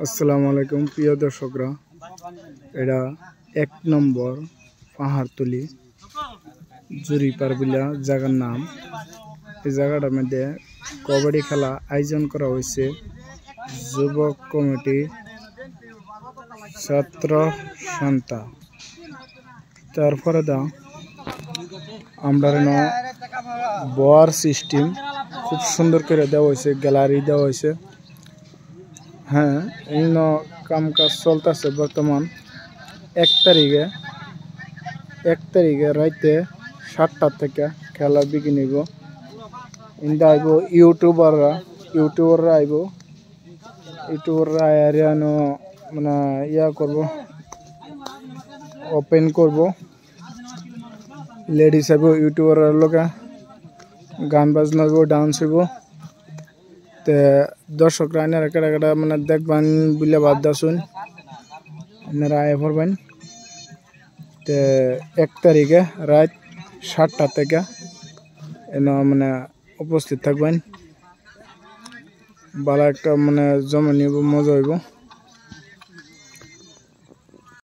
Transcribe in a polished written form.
আসসালামু আলাইকুম প্রিয় দর্শকরা, এটা ১ নম্বর পাহাড়তলি জুরিপারবিলা জায়গার নাম। এই জায়গাটার মধ্যে কবাডি খেলা আয়োজন করা হয়েছে যুবক কমিটি ছাত্র সন্তা। তারপরে আমরা বয়ার সিস্টেম খুব সুন্দর করে দেওয়া হয়েছে, গ্যালারি দেওয়া হয়েছে। হ্যাঁ, এই কাম কাজ চলতেছে বর্তমান। ১ তারিখে রাইতে ৭টা থেকে খেলা বিগিন হইব। ইন্দা আইব ইউটিউবাররা আইব। ইউটিউবাররা আয়ারিয়ানো মানে করব, ওপেন করব। লেডিস আইব, ইউটিউবাররা লোকে গান বাজনা হইব, ডান্স হইব। তে দর্শকরা এনারা কেটা মানে দেখবেন বলে বাদ দাসুন, এনারা আয় পড়বেন। তে ১ তারিখে রাত ৭টা থেকে মানে উপস্থিত থাকবেন। ভালো একটা মানে জমা নিব, মজা হইব।